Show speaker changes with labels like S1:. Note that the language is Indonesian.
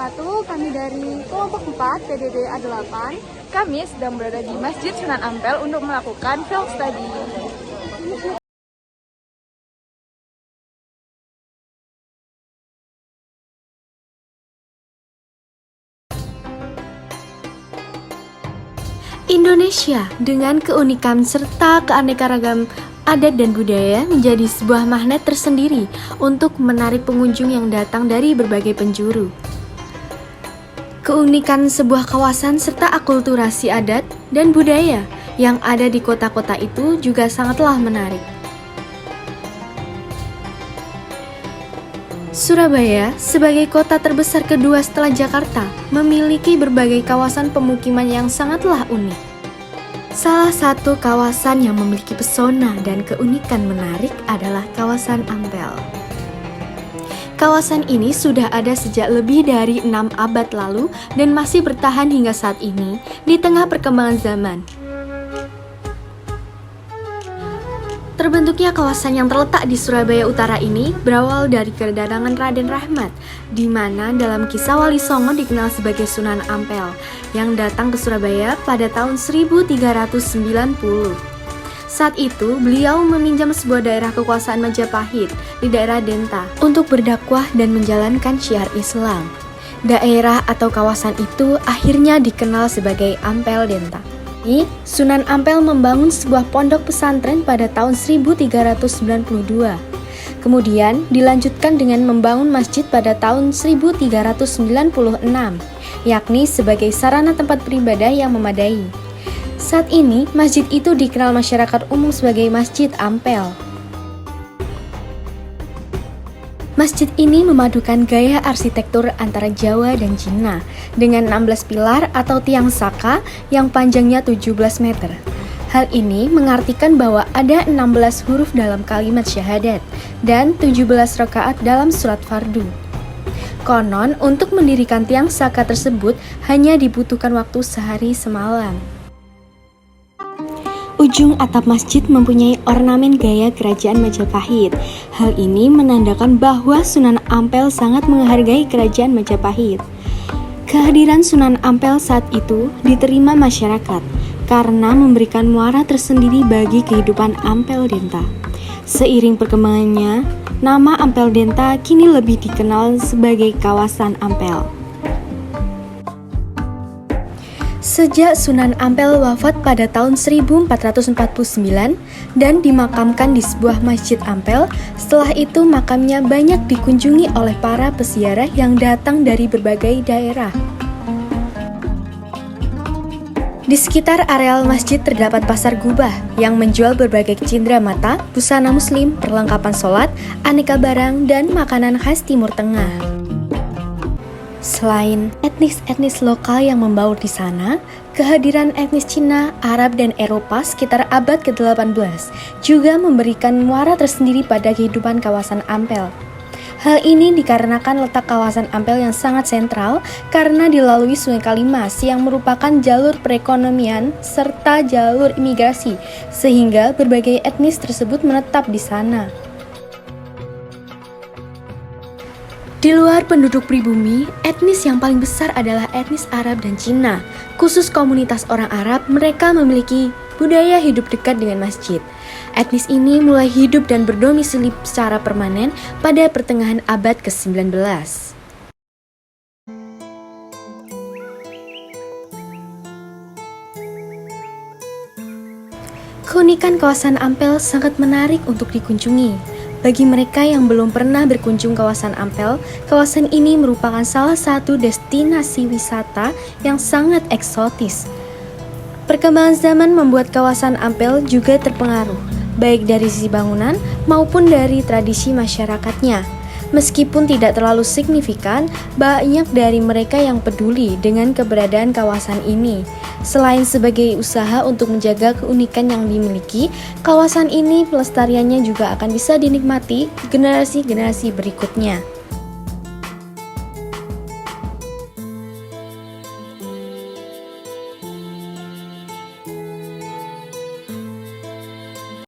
S1: wabarakatuh. Kami dari kelompok 4 PDD A8.
S2: Kami sedang berada di Masjid Sunan Ampel untuk melakukan field study.
S3: Indonesia dengan keunikan serta keanekaragam adat dan budaya menjadi sebuah magnet tersendiri untuk menarik pengunjung yang datang dari berbagai penjuru. Keunikan sebuah kawasan serta akulturasi adat dan budaya yang ada di kota-kota itu juga sangatlah menarik. Surabaya sebagai kota terbesar kedua setelah Jakarta memiliki berbagai kawasan pemukiman yang sangatlah unik. Salah satu kawasan yang memiliki pesona dan keunikan menarik adalah kawasan Ampel. Kawasan ini sudah ada sejak lebih dari 6 abad lalu dan masih bertahan hingga saat ini di tengah perkembangan zaman. Terbentuknya kawasan yang terletak di Surabaya Utara ini berawal dari kedatangan Raden Rahmat, di mana dalam kisah Wali Songo dikenal sebagai Sunan Ampel, yang datang ke Surabaya pada tahun 1390. Saat itu, beliau meminjam sebuah daerah kekuasaan Majapahit di daerah Denta untuk berdakwah dan menjalankan syiar Islam. Daerah atau kawasan itu akhirnya dikenal sebagai Ampel Denta. Sunan Ampel membangun sebuah pondok pesantren pada tahun 1392. Kemudian dilanjutkan dengan membangun masjid pada tahun 1396, yakni sebagai sarana tempat beribadah yang memadai. Saat ini, masjid itu dikenal masyarakat umum sebagai Masjid Ampel. Masjid ini memadukan gaya arsitektur antara Jawa dan Cina dengan 16 pilar atau tiang saka yang panjangnya 17 meter. Hal ini mengartikan bahwa ada 16 huruf dalam kalimat syahadat dan 17 rakaat dalam surat fardu. Konon, untuk mendirikan tiang saka tersebut hanya dibutuhkan waktu sehari semalam. Ujung atap masjid mempunyai ornamen gaya kerajaan Majapahit. Hal ini menandakan bahwa Sunan Ampel sangat menghargai kerajaan Majapahit. Kehadiran Sunan Ampel saat itu diterima masyarakat karena memberikan muara tersendiri bagi kehidupan Ampel Denta. Seiring perkembangannya, nama Ampel Denta kini lebih dikenal sebagai kawasan Ampel. Sejak Sunan Ampel wafat pada tahun 1449 dan dimakamkan di sebuah masjid Ampel, setelah itu makamnya banyak dikunjungi oleh para peziarah yang datang dari berbagai daerah. Di sekitar areal masjid terdapat pasar gubah yang menjual berbagai cindera mata, busana muslim, perlengkapan sholat, aneka barang, dan makanan khas Timur Tengah. Selain etnis-etnis lokal yang membaur di sana, kehadiran etnis Cina, Arab, dan Eropa sekitar abad ke-18 juga memberikan muara tersendiri pada kehidupan kawasan Ampel. Hal ini dikarenakan letak kawasan Ampel yang sangat sentral karena dilalui Sungai Kalimas yang merupakan jalur perekonomian serta jalur imigrasi, sehingga berbagai etnis tersebut menetap di sana. Di luar penduduk pribumi, etnis yang paling besar adalah etnis Arab dan Cina. Khusus komunitas orang Arab, mereka memiliki budaya hidup dekat dengan masjid. Etnis ini mulai hidup dan berdomisili secara permanen pada pertengahan abad ke-19. Keunikan kawasan Ampel sangat menarik untuk dikunjungi. Bagi mereka yang belum pernah berkunjung kawasan Ampel, kawasan ini merupakan salah satu destinasi wisata yang sangat eksotis. Perkembangan zaman membuat kawasan Ampel juga terpengaruh, baik dari sisi bangunan maupun dari tradisi masyarakatnya. Meskipun tidak terlalu signifikan, banyak dari mereka yang peduli dengan keberadaan kawasan ini. Selain sebagai usaha untuk menjaga keunikan yang dimiliki, kawasan ini pelestariannya juga akan bisa dinikmati generasi-generasi berikutnya.